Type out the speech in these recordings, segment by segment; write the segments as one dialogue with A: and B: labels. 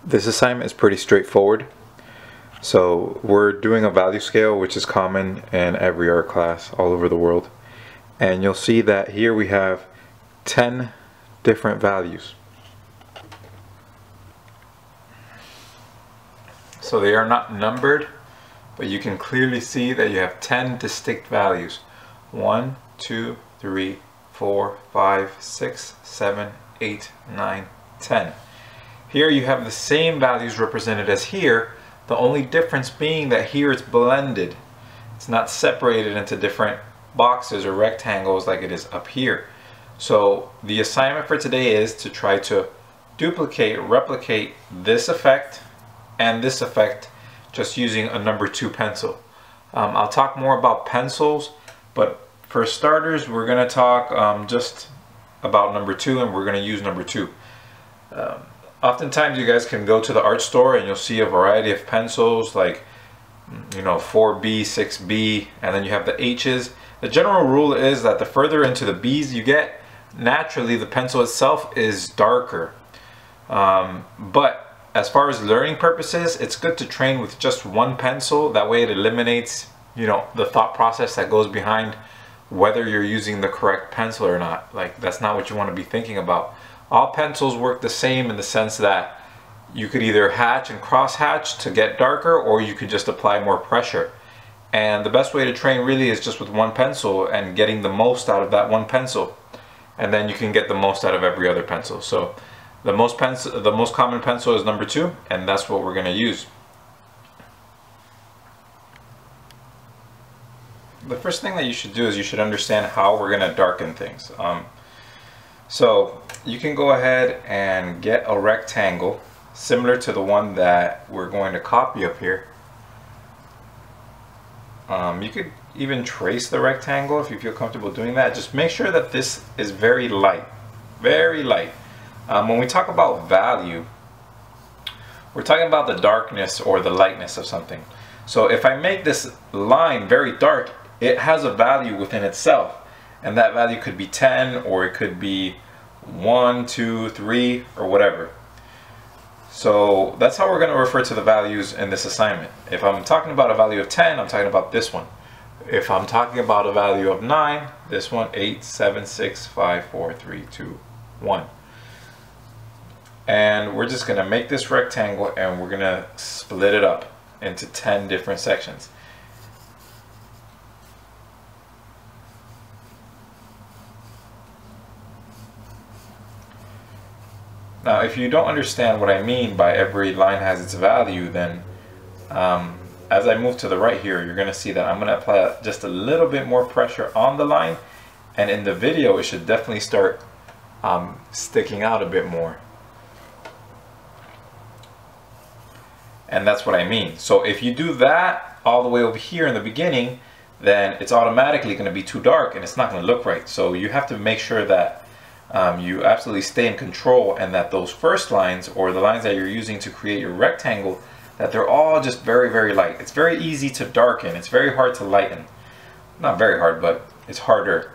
A: This assignment is pretty straightforward. So we're doing a value scale, which is common in every art class all over the world. And you'll see that here we have 10 different values. So they are not numbered, but you can clearly see that you have 10 distinct values. 1, 2, 3, 4, 5, 6, 7, 8, 9, 10. Here you have the same values represented as here, the only difference being that here it's blended. It's not separated into different boxes or rectangles like it is up here. So the assignment for today is to try to replicate this effect and this effect just using a number 2 pencil. I'll talk more about pencils, but for starters we're going to talk just about number 2, and we're going to use number 2. Oftentimes you guys can go to the art store and you'll see a variety of pencils like 4B, 6B, and then you have the H's. The general rule is that the further into the B's you get, naturally the pencil itself is darker. But as far as learning purposes, it's good to train with just one pencil. That way it eliminates the thought process that goes behind whether you're using the correct pencil or not. Like, that's not what you want to be thinking about. All pencils work the same in the sense that you could either hatch and cross hatch to get darker, or you could just apply more pressure. And the best way to train really is just with one pencil and getting the most out of that one pencil. And then you can get the most out of every other pencil. So the most common pencil is number 2, and that's what we're going to use. The first thing that you should do is you should understand how we're going to darken things. So you can go ahead and get a rectangle similar to the one that we're going to copy up here. You could even trace the rectangle if you feel comfortable doing that. Just make sure that this is very light, very light. When we talk about value, we're talking about the darkness or the lightness of something. So if I make this line very dark, it has a value within itself. And that value could be 10, or it could be 1, 2, 3, or whatever. So that's how we're going to refer to the values in this assignment. If I'm talking about a value of 10, I'm talking about this one. If I'm talking about a value of 9, this one, 8, 7, 6, 5, 4, 3, 2, 1. And we're just going to make this rectangle and we're going to split it up into 10 different sections. Now, if you don't understand what I mean by every line has its value, then as I move to the right here, you're going to see that I'm going to apply just a little bit more pressure on the line, and in the video it should definitely start sticking out a bit more. And that's what I mean. So if you do that all the way over here in the beginning, then it's automatically going to be too dark and it's not going to look right. So you have to make sure that you absolutely stay in control, and that those first lines, or the lines that you're using to create your rectangle, that they're all just very, very light. It's very easy to darken. It's very hard to lighten. Not very hard, but it's harder.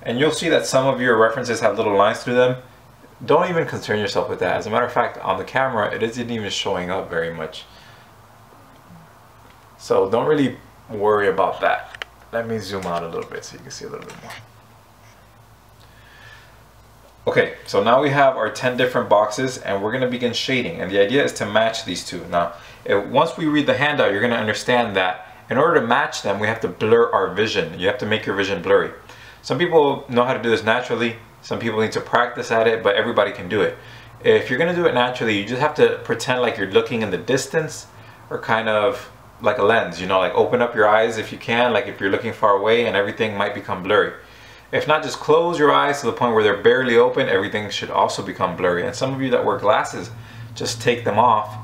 A: And you'll see that some of your references have little lines through them. Don't even concern yourself with that. As a matter of fact, on the camera, it isn't even showing up very much. So don't really worry about that. Let me zoom out a little bit so you can see a little bit more. Okay, so now we have our 10 different boxes, and we're going to begin shading, and the idea is to match these two. Now, once we read the handout, you're going to understand that in order to match them, we have to blur our vision. You have to make your vision blurry. Some people know how to do this naturally, some people need to practice at it, but everybody can do it. If you're going to do it naturally, you just have to pretend like you're looking in the distance, or kind of like a lens, like open up your eyes if you can, like if you're looking far away, and everything might become blurry. If not, just close your eyes to the point where they're barely open. Everything should also become blurry. And some of you that wear glasses, just take them off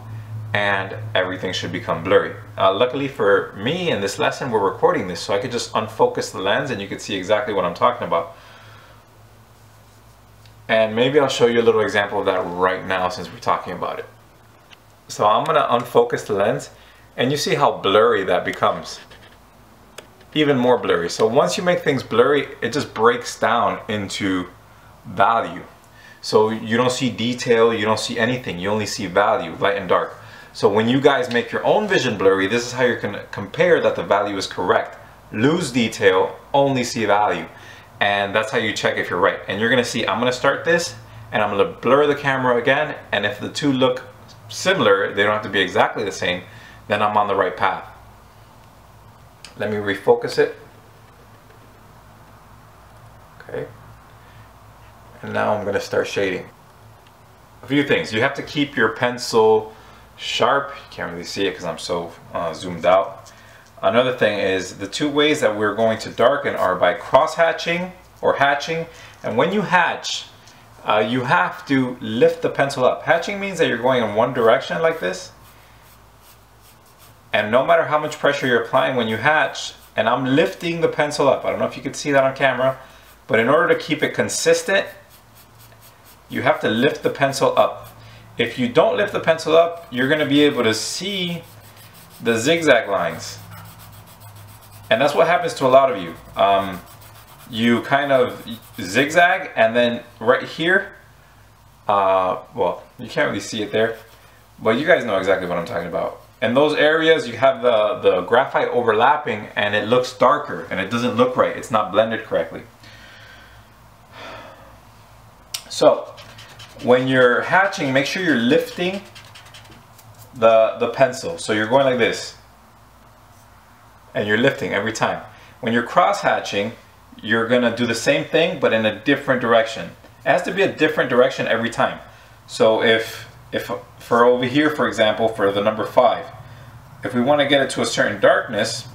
A: and everything should become blurry. Luckily for me, in this lesson, we're recording this, so I could just unfocus the lens and you can see exactly what I'm talking about. And maybe I'll show you a little example of that right now since we're talking about it. So I'm going to unfocus the lens, and you see how blurry that becomes. Even more blurry. So once you make things blurry, it just breaks down into value. So you don't see detail, you don't see anything, you only see value, light and dark. So when you guys make your own vision blurry, this is how you can compare that the value is correct. Lose detail, only see value. And that's how you check if you're right. And you're gonna see, I'm gonna start this and I'm gonna blur the camera again, and if the two look similar, they don't have to be exactly the same, then I'm on the right path. Let me refocus it. Okay. And now I'm gonna start shading. A few things, you have to keep your pencil sharp. You can't really see it because I'm so zoomed out. Another thing is the two ways that we're going to darken are by cross hatching or hatching. And when you hatch, you have to lift the pencil up. Hatching means that you're going in one direction like this. And no matter how much pressure you're applying when you hatch, and I'm lifting the pencil up. I don't know if you can see that on camera, but in order to keep it consistent, you have to lift the pencil up. If you don't lift the pencil up, you're going to be able to see the zigzag lines. And that's what happens to a lot of you. You kind of zigzag, and then right here, well, you can't really see it there, but you guys know exactly what I'm talking about. In those areas, you have the graphite overlapping, and it looks darker, and it doesn't look right. It's not blended correctly. So when you're hatching, make sure you're lifting the pencil. So you're going like this, and you're lifting every time. When you're cross hatching, you're gonna do the same thing, but in a different direction. It has to be a different direction every time. So if for over here, for example, for the number 5, if we want to get it to a certain darkness,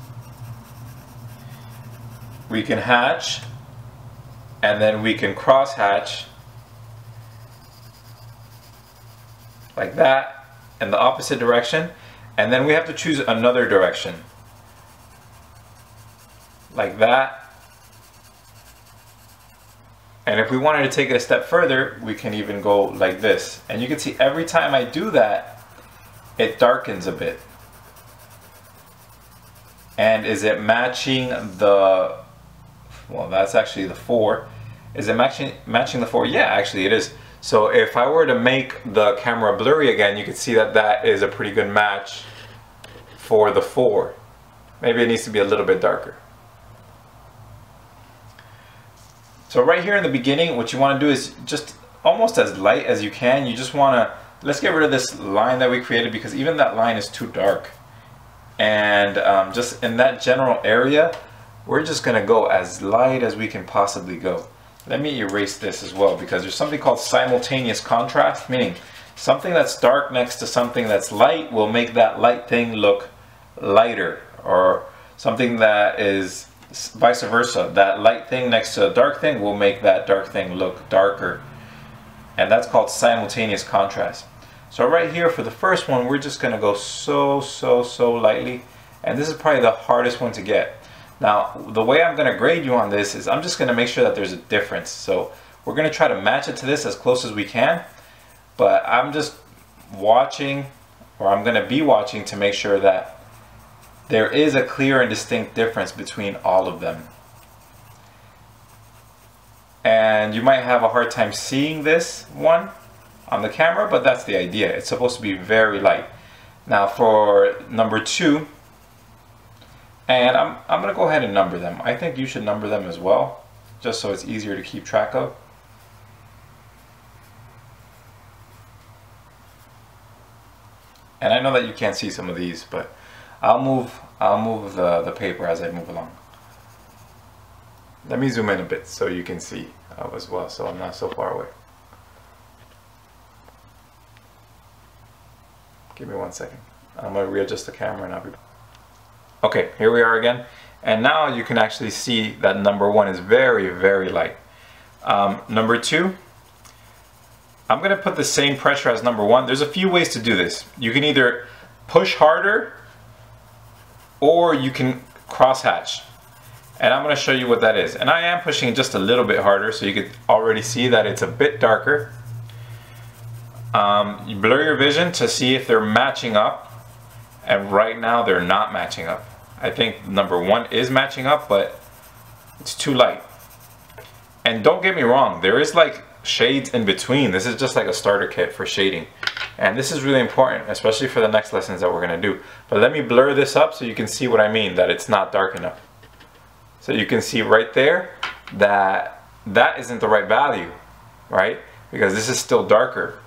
A: we can hatch, and then we can cross hatch like that in the opposite direction, and then we have to choose another direction like that. And if we wanted to take it a step further, we can even go like this. And you can see every time I do that, it darkens a bit. And is it matching the, well, that's actually the 4. Is it matching the 4? Yeah, actually it is. So if I were to make the camera blurry again, you can see that that is a pretty good match for the 4. Maybe it needs to be a little bit darker. So right here in the beginning, what you want to do is just almost as light as you can. You just want to, let's get rid of this line that we created, because even that line is too dark. And just in that general area, we're just going to go as light as we can possibly go. Let me erase this as well, because there's something called simultaneous contrast, meaning something that's dark next to something that's light will make that light thing look lighter, or something that is vice versa. That light thing next to a dark thing will make that dark thing look darker. And that's called simultaneous contrast. So right here for the first one, we're just going to go so lightly. And this is probably the hardest one to get. Now, the way I'm going to grade you on this is I'm just going to make sure that there's a difference. So we're going to try to match it to this as close as we can. But I'm just watching, or I'm going to be watching to make sure that there is a clear and distinct difference between all of them. And you might have a hard time seeing this one on the camera, but that's the idea. It's supposed to be very light. Now for number 2, and I'm going to go ahead and number them. I think you should number them as well, just so it's easier to keep track of. And I know that you can't see some of these, but I'll move the paper as I move along. Let me zoom in a bit so you can see as well, so I'm not so far away. Give me 1 second. I'm going to readjust the camera and I'll be back. Okay, here we are again. And now you can actually see that number 1 is very light. Number 2, I'm going to put the same pressure as number 1. There's a few ways to do this. You can either push harder, or you can cross hatch. And I'm going to show you what that is. And I am pushing just a little bit harder, so you can already see that it's a bit darker. You blur your vision to see if they're matching up, and right now they're not matching up. I think number 1 is matching up, but it's too light. And don't get me wrong, there is like shades in between. This is just like a starter kit for shading. And this is really important, especially for the next lessons that we're gonna do. But let me blur this up so you can see what I mean, that it's not dark enough. So you can see right there that that isn't the right value, right? Because this is still darker.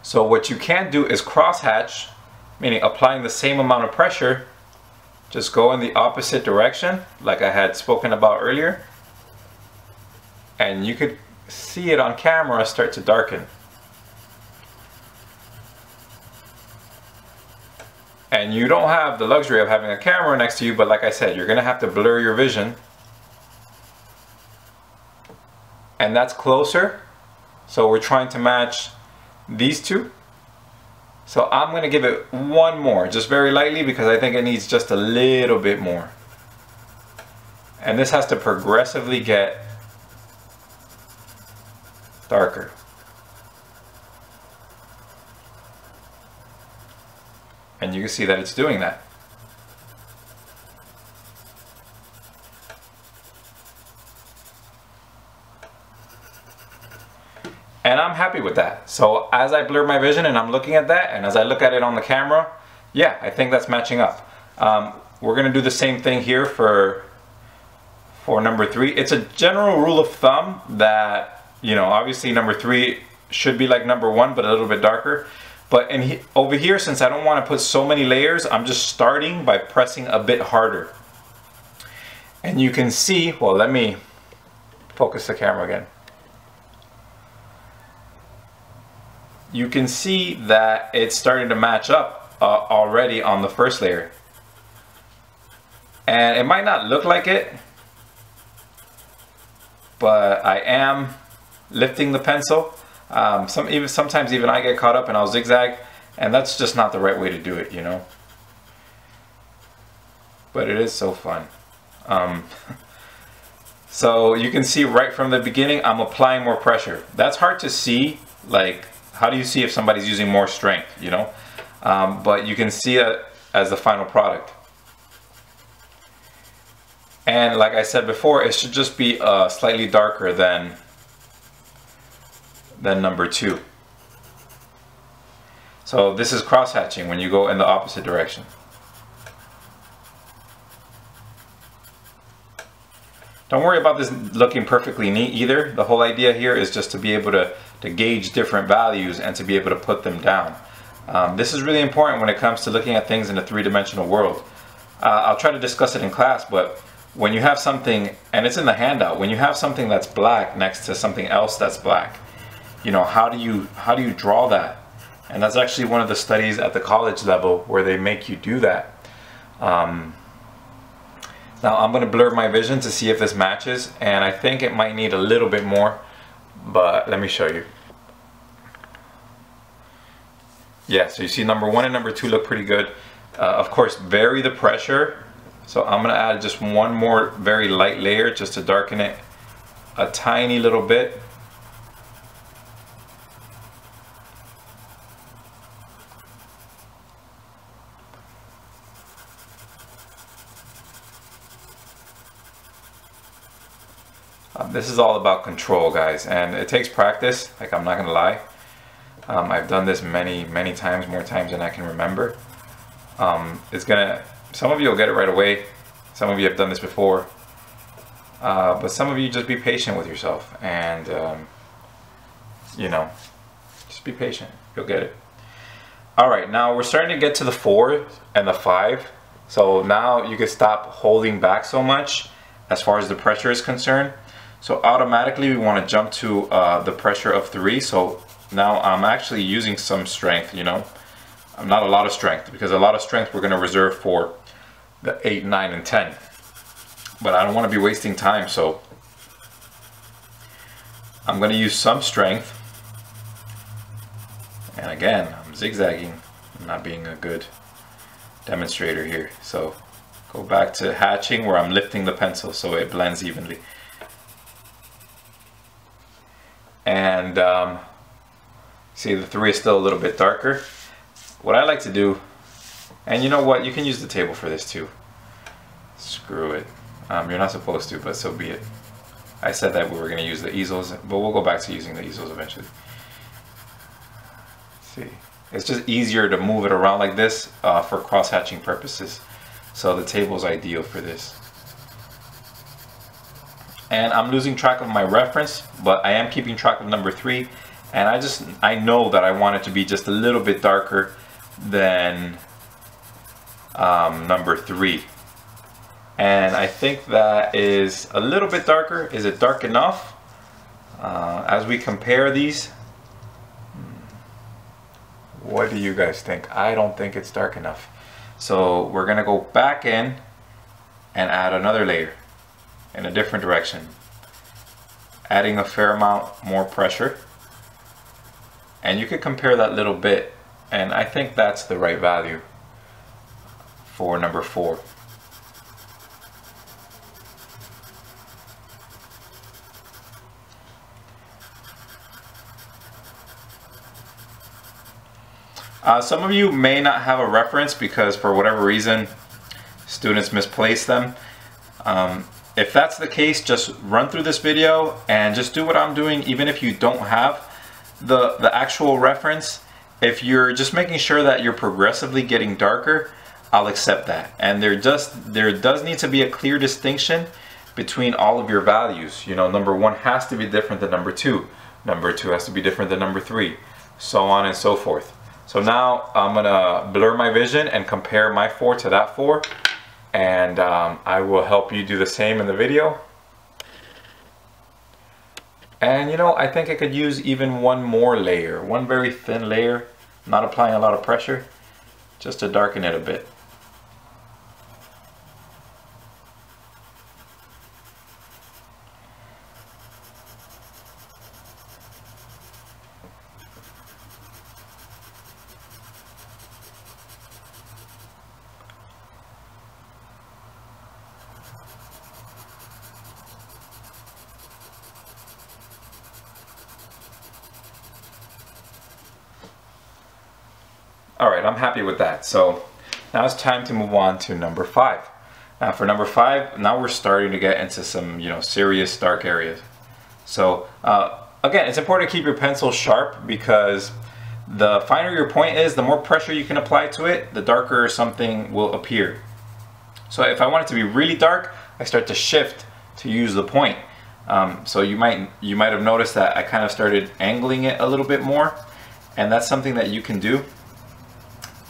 A: So what you can do is crosshatch, meaning applying the same amount of pressure, just go in the opposite direction, like I had spoken about earlier. And you could see it on camera start to darken. And you don't have the luxury of having a camera next to you, but like I said, you're gonna have to blur your vision. And that's closer. So we're trying to match these two. So I'm gonna give it one more, just very lightly, because I think it needs just a little bit more. And this has to progressively get darker. And you can see that it's doing that. And I'm happy with that. So as I blur my vision and I'm looking at that, and as I look at it on the camera, yeah, I think that's matching up. We're gonna do the same thing here for number 3. It's a general rule of thumb that, you know, obviously number 3 should be like number 1, but a little bit darker. But over here, since I don't want to put so many layers, I'm just starting by pressing a bit harder. And you can see, well, let me focus the camera again. You can see that it's starting to match up already on the first layer. And it might not look like it, but I am lifting the pencil. Sometimes even I get caught up and I'll zigzag, and that's just not the right way to do it, you know. But it is so fun. So you can see right from the beginning, I'm applying more pressure. That's hard to see. Like, how do you see if somebody's using more strength, you know? But you can see it as the final product. And like I said before, it should just be slightly darker than number 2. So this is cross-hatching when you go in the opposite direction. Don't worry about this looking perfectly neat either. The whole idea here is just to be able to gauge different values and to be able to put them down. This is really important when it comes to looking at things in a 3-dimensional world. I'll try to discuss it in class, but when you have something, and it's in the handout, when you have something that's black next to something else that's black, you know, how do you draw that? And that's actually one of the studies at the college level where they make you do that. Now I'm going to blur my vision to see if this matches, and I think it might need a little bit more, but let me show you. Yeah, so you see number 1 and number 2 look pretty good. Of course, vary the pressure. So I'm going to add just one more very light layer just to darken it a tiny little bit. This is all about control, guys, and it takes practice. Like, I'm not gonna lie. I've done this many times, more times than I can remember. Some of you will get it right away. Some of you have done this before. But some of you just be patient with yourself, and you know, just be patient. You'll get it. All right, now we're starting to get to the 4 and the 5. So now you can stop holding back so much as far as the pressure is concerned. So automatically we want to jump to the pressure of 3. So now I'm actually using some strength, you know. Not a lot of strength, because a lot of strength we're going to reserve for the 8, 9, and 10. But I don't want to be wasting time, so I'm going to use some strength. And again, I'm zigzagging. I'm not being a good demonstrator here. So go back to hatching, where I'm lifting the pencil so it blends evenly. And see, the 3 is still a little bit darker. What I like to do, and you know what, you can use the table for this too. Screw it. You're not supposed to, but so be it. I said that we were going to use the easels, but we'll go back to using the easels eventually. See, it's just easier to move it around like this for cross-hatching purposes. So the table is ideal for this. And I'm losing track of my reference, but I am keeping track of number 3. And I know that I want it to be just a little bit darker than number 3. And I think that is a little bit darker. Is it dark enough? As we compare these, what do you guys think? I don't think it's dark enough. So we're gonna go back in and add another layer in a different direction, adding a fair amount more pressure. And you could compare that little bit, and I think that's the right value for number 4. Some of you may not have a reference because for whatever reason students misplace them. If that's the case, just run through this video and just do what I'm doing, even if you don't have the actual reference. If you're just making sure that you're progressively getting darker, I'll accept that. And there does need to be a clear distinction between all of your values. You know, number 1 has to be different than number 2. Number 2 has to be different than number 3, so on and so forth. So now I'm gonna blur my vision and compare my 4 to that 4, and I will help you do the same in the video. And you know, I think I could use even one more layer, one very thin layer, not applying a lot of pressure, just to darken it a bit. Alright, I'm happy with that. So now it's time to move on to number 5. Now for number 5, now we're starting to get into some, you know, serious dark areas. So again, it's important to keep your pencil sharp, because the finer your point is, the more pressure you can apply to it, the darker something will appear. So if I want it to be really dark, I start to shift to use the point. So you might have noticed that I kind of started angling it a little bit more, and that's something that you can do.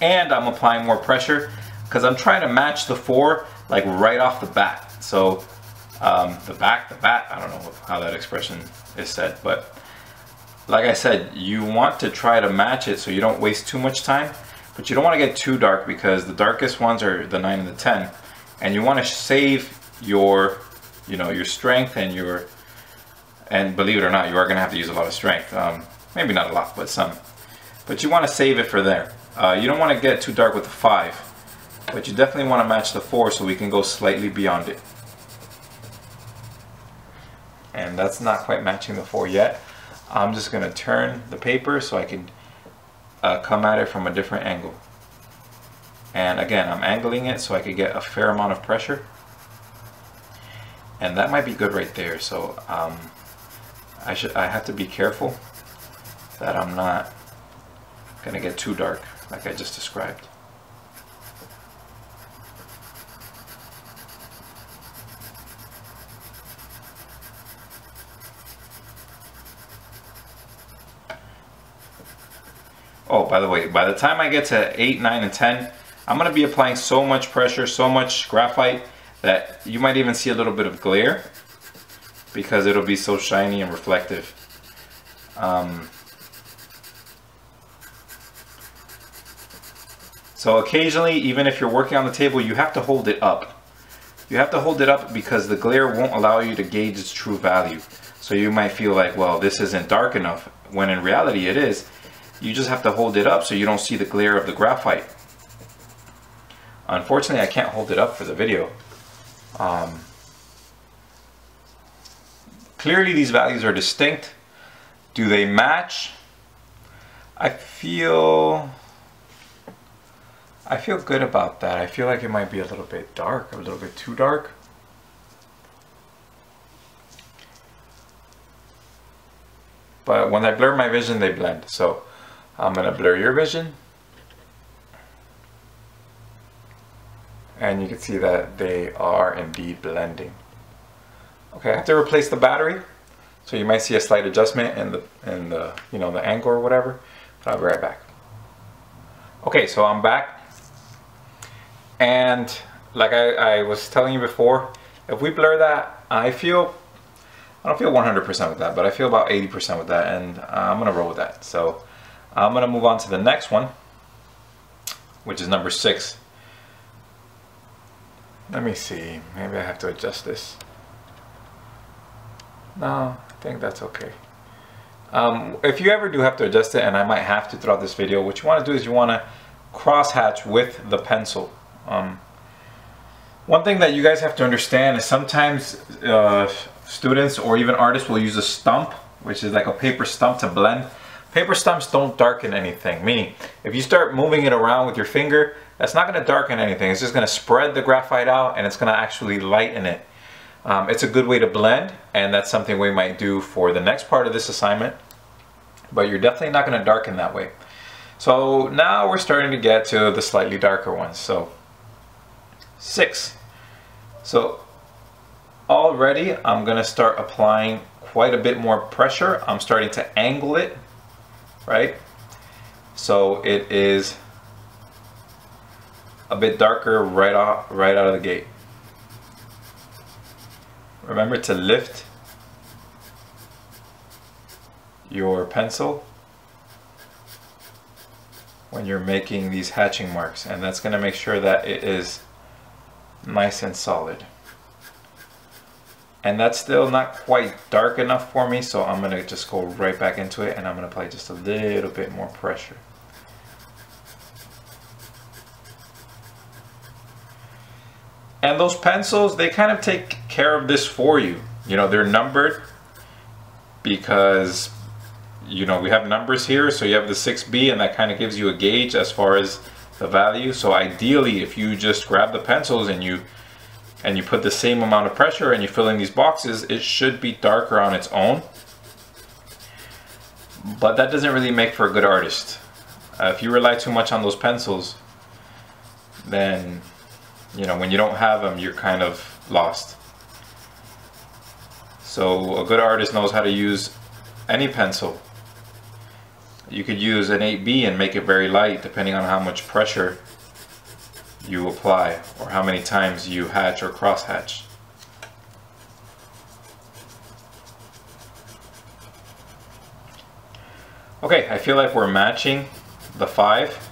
A: And I'm applying more pressure because I'm trying to match the 4 like right off the bat. So the bat, I don't know how that expression is said, but like I said, you want to try to match it so you don't waste too much time, but you don't want to get too dark, because the darkest ones are the 9 and the 10, and you want to save your, you know, your strength and your, and believe it or not, you are going to have to use a lot of strength. Maybe not a lot, but some. But you want to save it for there. You don't want to get too dark with the 5, but you definitely want to match the 4 so we can go slightly beyond it. And that's not quite matching the 4 yet. I'm just going to turn the paper so I can come at it from a different angle. And again, I'm angling it so I could get a fair amount of pressure. And that might be good right there. So I have to be careful that I'm not going to get too dark, like I just described. Oh, by the way, by the time I get to 8, 9, and 10, I'm going to be applying so much pressure, so much graphite, that you might even see a little bit of glare, because it'll be so shiny and reflective. So occasionally, even if you're working on the table, you have to hold it up. You have to hold it up because the glare won't allow you to gauge its true value. So you might feel like, well, this isn't dark enough, when in reality it is. You just have to hold it up so you don't see the glare of the graphite. Unfortunately, I can't hold it up for the video. Clearly these values are distinct. Do they match? I feel good about that. I feel like it might be a little bit dark, a little bit too dark. but when I blur my vision, they blend. So I'm gonna blur your vision, and you can see that they are indeed blending. Okay, I have to replace the battery, so you might see a slight adjustment in the you know, the angle or whatever. But I'll be right back. Okay, so I'm back, and like I was telling you before, if we blur that, I don't feel 100% with that, but I feel about 80% with that, and I'm gonna roll with that. So I'm gonna move on to the next one, which is number 6. Let me see, maybe I have to adjust this. No, I think that's okay. If you ever do have to adjust it, and I might have to throughout this video, what you want to do is you want to cross hatch with the pencil. One thing that you guys have to understand is sometimes students or even artists will use a stump, which is like a paper stump, to blend. Paper stumps don't darken anything, meaning if you start moving it around with your finger, that's not going to darken anything. It's just going to spread the graphite out, and it's going to actually lighten it. It's a good way to blend, and that's something we might do for the next part of this assignment, but you're definitely not going to darken that way. So now we're starting to get to the slightly darker ones. So 6. So already I'm going to start applying quite a bit more pressure. I'm starting to angle it, right? So it is a bit darker right out of the gate. Remember to lift your pencil when you're making these hatching marks, and that's going to make sure that it is nice and solid. And that's still not quite dark enough for me, so I'm going to just go right back into it, and I'm going to apply just a little bit more pressure. And those pencils, they kind of take care of this for you. You know, they're numbered because, you know, we have numbers here. So you have the 6B, and that kind of gives you a gauge as far as the value. So ideally, if you just grab the pencils and you put the same amount of pressure and you fill in these boxes, it should be darker on its own. But that doesn't really make for a good artist. If you rely too much on those pencils, then, you know, when you don't have them, you're kind of lost. So a good artist knows how to use any pencil. You could use an 8B and make it very light, depending on how much pressure you apply or how many times you hatch or cross hatch. Okay, I feel like we're matching the 5.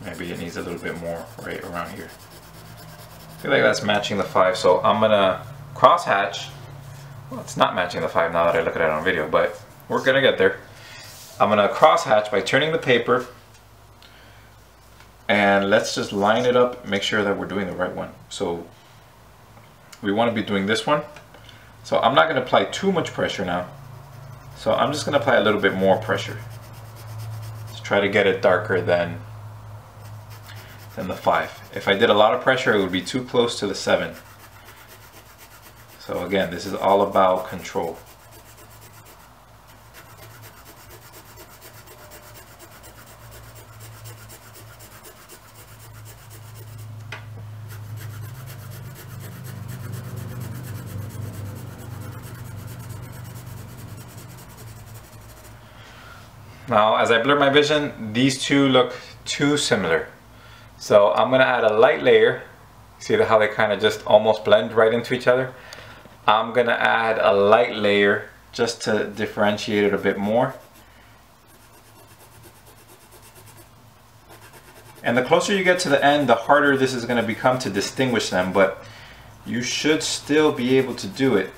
A: Maybe it needs a little bit more right around here. I feel like that's matching the 5, so I'm gonna cross hatch. Well, it's not matching the 5 now that I look at it on video, but we're gonna get there. I'm gonna cross hatch by turning the paper, and let's just line it up, make sure that we're doing the right one. So we want to be doing this one. So I'm not gonna apply too much pressure now. So I'm just gonna apply a little bit more pressure to try to get it darker than the 5. If I did a lot of pressure, it would be too close to the 7. So again, this is all about control. Now, as I blur my vision, these two look too similar. So I'm going to add a light layer. See how they kind of just almost blend right into each other? I'm going to add a light layer just to differentiate it a bit more. And the closer you get to the end, the harder this is going to become to distinguish them, but you should still be able to do it.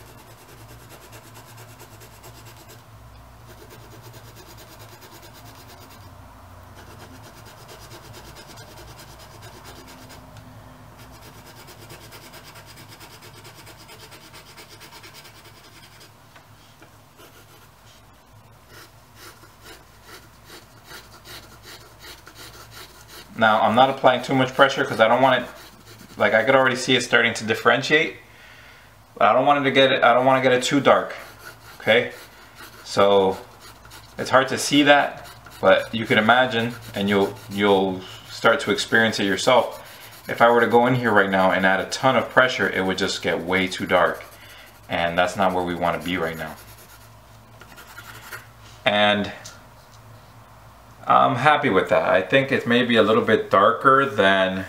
A: Now I'm not applying too much pressure because I don't want it, like I could already see it starting to differentiate, but I don't want to get it too dark. Okay, so it's hard to see that, but you can imagine, and you'll start to experience it yourself. If I were to go in here right now and add a ton of pressure, it would just get way too dark, and that's not where we want to be right now. And I'm happy with that. I think it's maybe a little bit darker than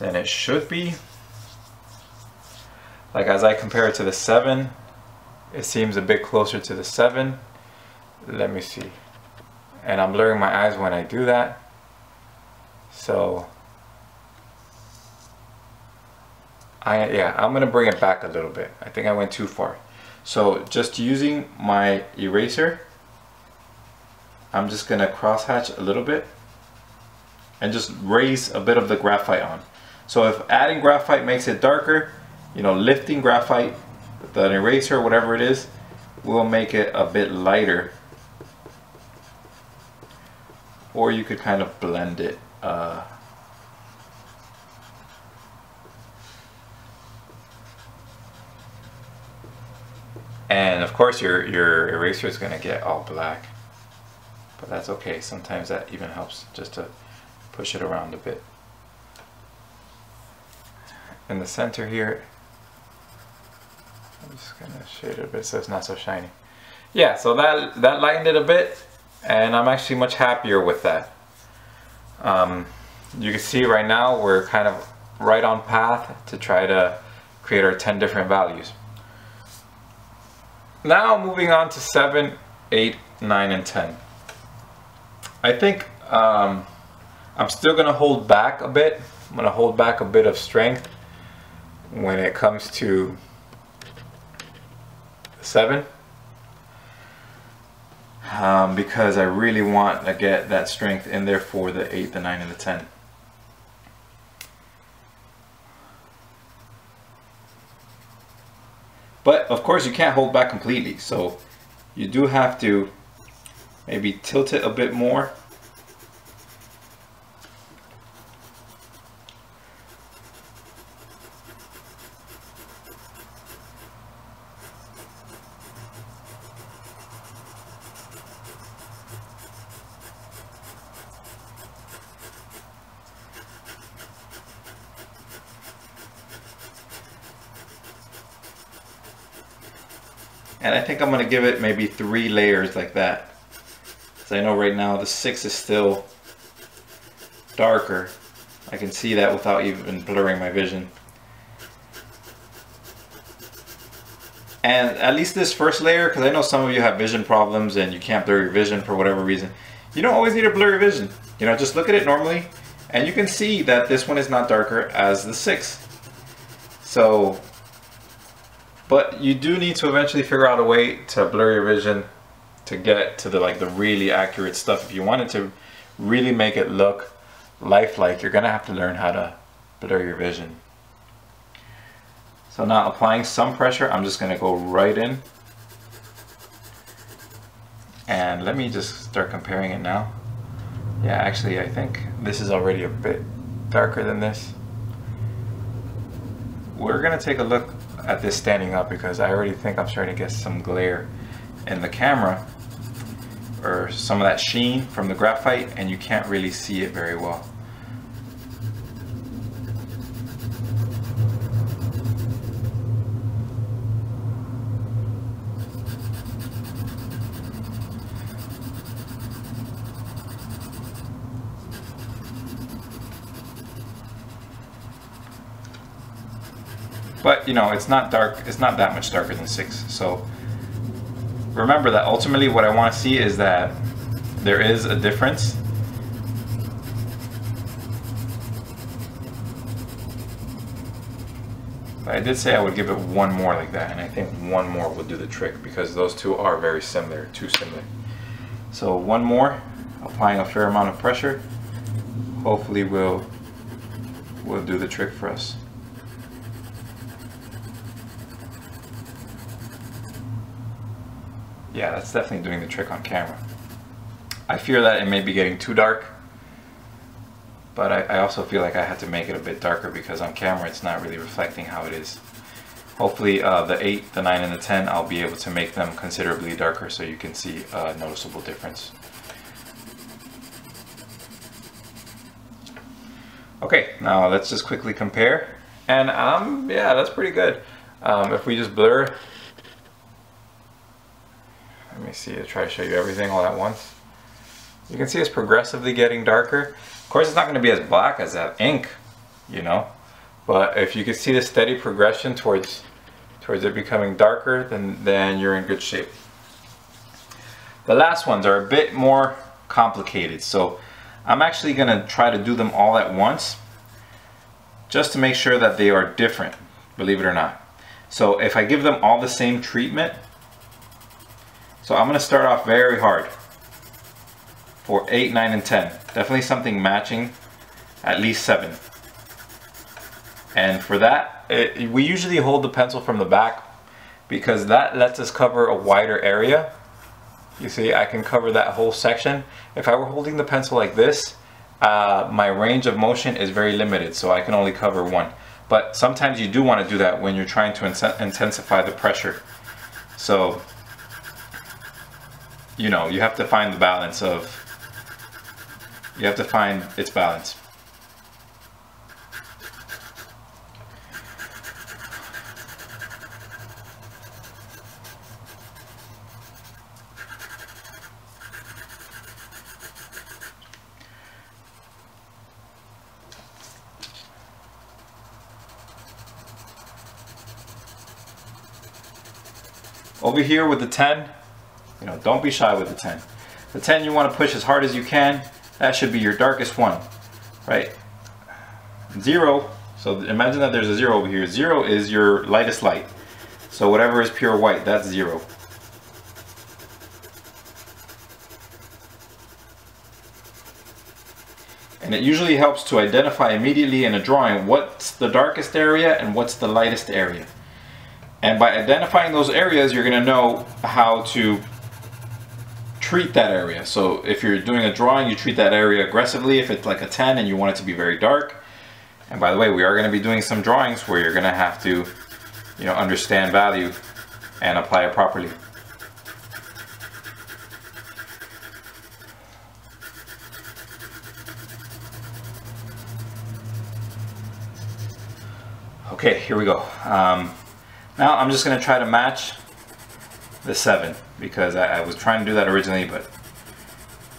A: it should be. Like as I compare it to the 7, it seems a bit closer to the 7. Let me see. And I'm blurring my eyes when I do that. So I'm gonna bring it back a little bit. I think I went too far. So just using my eraser, I'm just gonna crosshatch a little bit and just raise a bit of the graphite on. So if adding graphite makes it darker, you know, lifting graphite with an eraser, whatever it is, will make it a bit lighter. Or you could kind of blend it. And of course your eraser is gonna get all black. But that's okay, sometimes that even helps just to push it around a bit. In the center here, I'm just gonna shade it a bit so it's not so shiny. Yeah, so that lightened it a bit, and I'm actually much happier with that. You can see right now we're kind of right on path to try to create our 10 different values. Now moving on to 7, 8, 9, and 10. I think I'm still going to hold back a bit. I'm going to hold back a bit of strength when it comes to 7. Because I really want to get that strength in there for the 8, the 9, and the 10. But of course you can't hold back completely, so you do have to maybe tilt it a bit more. And I think I'm going to give it maybe 3 layers like that. Because I know right now the 6 is still darker. I can see that without even blurring my vision. And at least this first layer, because I know some of you have vision problems and you can't blur your vision for whatever reason. You don't always need to blur your vision. You know, just look at it normally and you can see that this one is not darker as the 6. So, but you do need to eventually figure out a way to blur your vision to get to the really accurate stuff. If you wanted to really make it look lifelike, you're gonna have to learn how to blur your vision. So now applying some pressure, I'm just gonna go right in. And let me just start comparing it now. Yeah, actually I think this is already a bit darker than this. We're gonna take a look at this standing up because I already think I'm starting to get some glare in the camera or some of that sheen from the graphite, and you can't really see it very well. But you know, it's not dark, it's not that much darker than 6. So remember that ultimately what I want to see is that there is a difference. But I did say I would give it 1 more like that, and I think 1 more will do the trick because those two are very similar, too similar. So 1 more, applying a fair amount of pressure, hopefully will do the trick for us. Yeah, that's definitely doing the trick on camera. I fear that it may be getting too dark, but I also feel like I had to make it a bit darker because on camera it's not really reflecting how it is. Hopefully the 8, the 9, and the 10, I'll be able to make them considerably darker so you can see a noticeable difference. Okay, now let's just quickly compare. And yeah, that's pretty good. If we just blur, let me see, I'll try to show you everything all at once. You can see it's progressively getting darker. Of course, it's not going to be as black as that ink, you know, but if you can see the steady progression towards it becoming darker, then you're in good shape. The last ones are a bit more complicated, so I'm actually going to try to do them all at once just to make sure that they are different, believe it or not. So if I give them all the same treatment, so I'm going to start off very hard for 8, 9, and 10. Definitely something matching, at least 7. And for that, we usually hold the pencil from the back because that lets us cover a wider area. You see, I can cover that whole section. If I were holding the pencil like this, my range of motion is very limited, so I can only cover one. But sometimes you do want to do that when you're trying to intensify the pressure. So, you know, you have to find the balance of, you have to find its balance. Over here with the 10, you know, don't be shy with the 10. The 10 you want to push as hard as you can. That should be your darkest one, right? 0, so imagine that there's a 0 over here. 0 is your lightest light. So whatever is pure white, that's 0. And it usually helps to identify immediately in a drawing what's the darkest area and what's the lightest area. And by identifying those areas, you're going to know how to treat that area. So if you're doing a drawing, you treat that area aggressively if it's like a 10 and you want it to be very dark. And by the way, we are going to be doing some drawings where you're going to have to, you know, understand value and apply it properly. Okay, here we go. Now I'm just going to try to match the 7 because I was trying to do that originally, but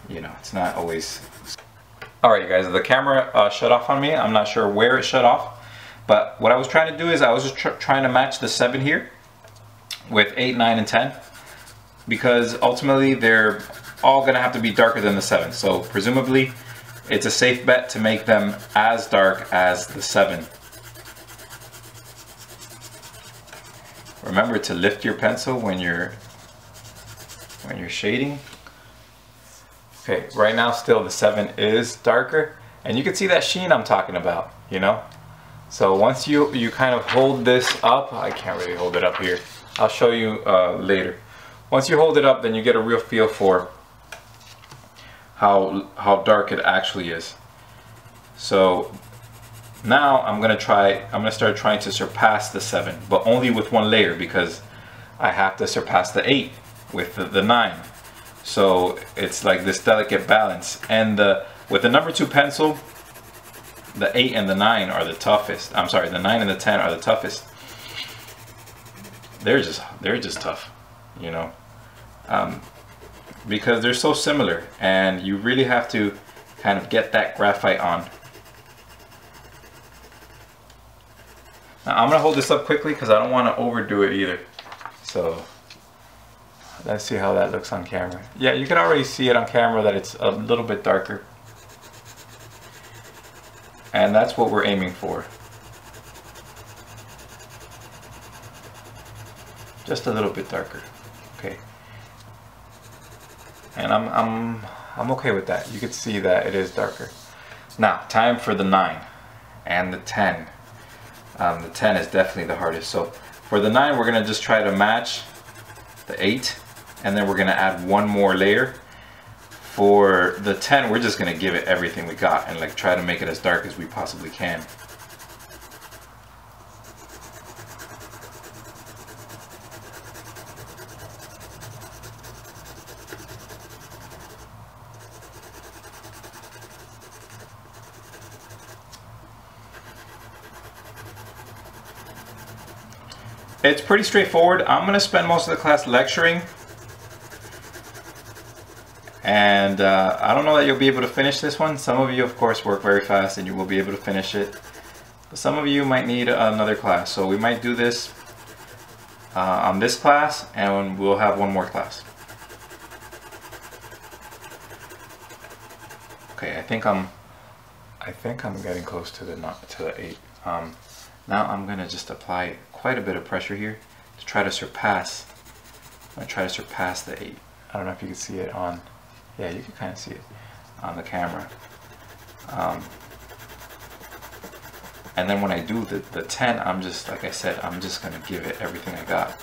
A: you know, it's not always. Alright you guys, the camera shut off on me. I'm not sure where it shut off, but what I was trying to do is I was just trying to match the 7 here with 8, 9, and 10 because ultimately they're all going to have to be darker than the 7. So presumably it's a safe bet to make them as dark as the 7. Remember to lift your pencil when you're shading. Okay, right now still the 7 is darker, and you can see that sheen I'm talking about, you know. So once you kind of hold this up, I can't really hold it up here. I'll show you later. Once you hold it up, then you get a real feel for how dark it actually is. So now I'm gonna start trying to surpass the 7, but only with one layer because I have to surpass the 8 with the 9. So it's like this delicate balance. And with the number 2 pencil, the 8 and the 9 are the toughest. I'm sorry, the 9 and the 10 are the toughest. They're just tough, you know, because they're so similar, and you really have to kind of get that graphite on. Now I'm gonna hold this up quickly because I don't want to overdo it either. So let's see how that looks on camera. Yeah, you can already see it on camera that it's a little bit darker. And that's what we're aiming for. Just a little bit darker. Okay. And I'm okay with that. You can see that it is darker. Now, time for the 9 and the 10. The 10 is definitely the hardest. So for the 9, we're gonna just try to match the 8, and then we're gonna add one more layer For the 10, we're just gonna give it everything we got and like try to make it as dark as we possibly can. It's pretty straightforward. I'm gonna spend most of the class lecturing, and I don't know that you'll be able to finish this one. Some of you, of course, work very fast and you will be able to finish it. But some of you might need another class. So we might do this on this class, and we'll have one more class. Okay, I think I'm getting close to the 8. Now I'm gonna just apply quite a bit of pressure here to try to surpass. I'm gonna try to surpass the 8. I don't know if you can see it on. Yeah, you can kind of see it on the camera. And then when I do the 10, I'm just, like I said, I'm just gonna give it everything I got.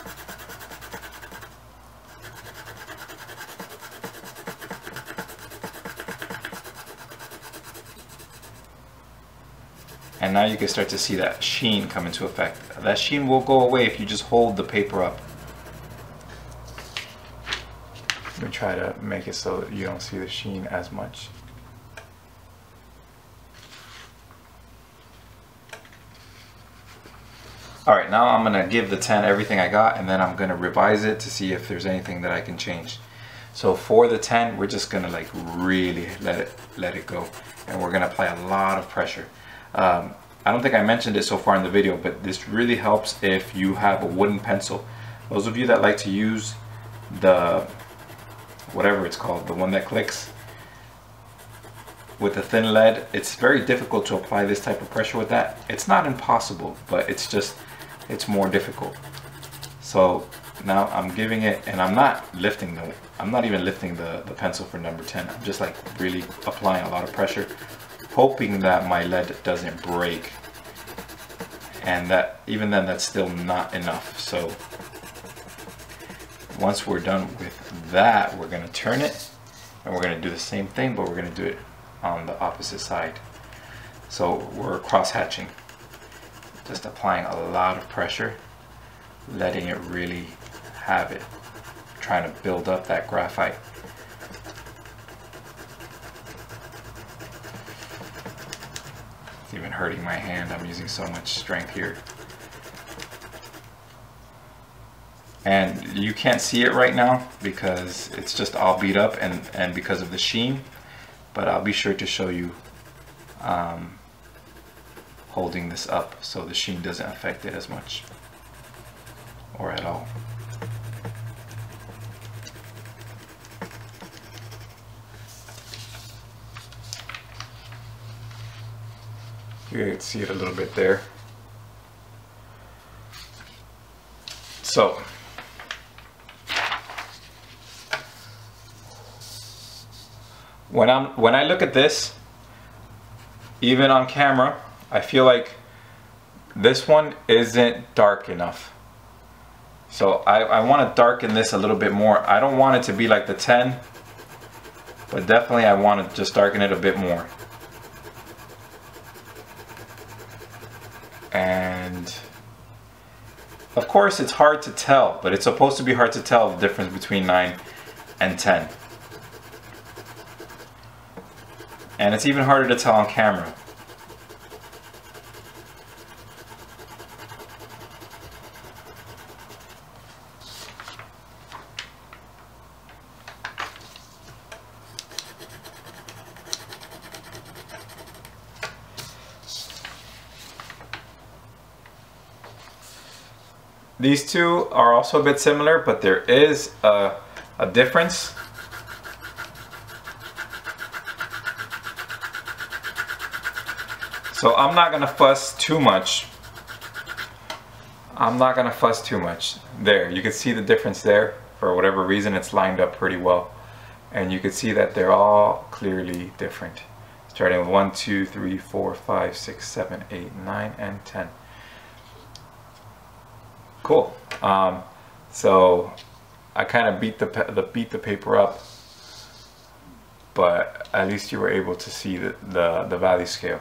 A: And now you can start to see that sheen come into effect. That sheen will go away if you just hold the paper up. Let me try to make it so that you don't see the sheen as much. Alright, now I'm going to give the 10 everything I got, and then I'm going to revise it to see if there's anything that I can change. So for the 10, we're just going to like really let it go. And we're going to apply a lot of pressure. I don't think I mentioned it so far in the video, but this really helps if you have a wooden pencil. Those of you that like to use the, whatever it's called, the one that clicks with the thin lead, it's very difficult to apply this type of pressure with that. It's not impossible, but it's more difficult. So now I'm giving it, and I'm not even lifting the pencil for number 10. I'm just like really applying a lot of pressure, hoping that my lead doesn't break, and that even then that's still not enough. So once we're done with that, we're going to turn it, and we're going to do the same thing, but we're going to do it on the opposite side. So we're cross hatching, just applying a lot of pressure, letting it really have it, trying to build up that graphite. It's even hurting my hand. I'm using so much strength here. And you can't see it right now because it's just all beat up and because of the sheen, but I'll be sure to show you holding this up so the sheen doesn't affect it as much or at all. You can see it a little bit there. So when I look at this, even on camera, I feel like this one isn't dark enough. So I want to darken this a little bit more. I don't want it to be like the 10, but definitely I want to just darken it a bit more. And of course it's hard to tell, but it's supposed to be hard to tell the difference between 9 and 10. And it's even harder to tell on camera. These two are also a bit similar, but there is a difference. So I'm not gonna fuss too much. There, you can see the difference there. For whatever reason, it's lined up pretty well. And you can see that they're all clearly different. Starting with 1, 2, 3, 4, 5, 6, 7, 8, 9, and 10. Cool. So I kind of beat the paper up but at least you were able to see the value scale.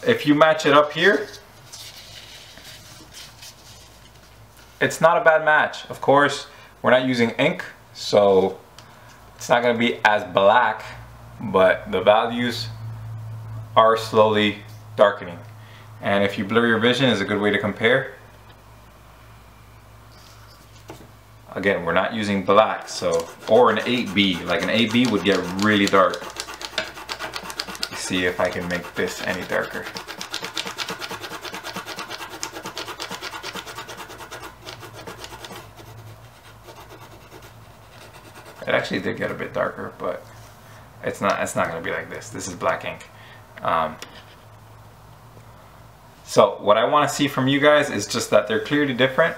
A: If you match it up here, it's not a bad match. Of course, we're not using ink, so it's not going to be as black, but the values are slowly darkening. And if you blur your vision, is a good way to compare. Again, we're not using black, so, or an 8B. Like an 8B would get really dark. Let's see if I can make this any darker. It actually did get a bit darker, but it's not going to be like this. This is black ink. So what I want to see from you guys is just that they're clearly different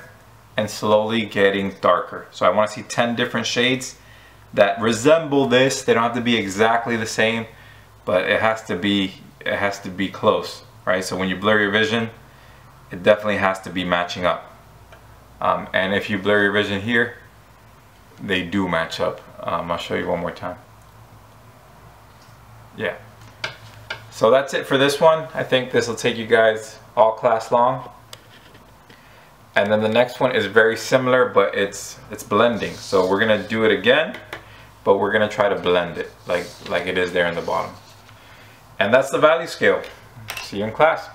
A: and slowly getting darker. So I want to see 10 different shades that resemble this. They don't have to be exactly the same, but it has to be close, right? So when you blur your vision, it definitely has to be matching up. And if you blur your vision here, they do match up. I'll show you one more time. Yeah. So that's it for this one. I think this will take you guys all class long. And then the next one is very similar, but it's blending. So we're gonna do it again, but we're gonna try to blend it like it is there in the bottom. And that's the value scale. See you in class.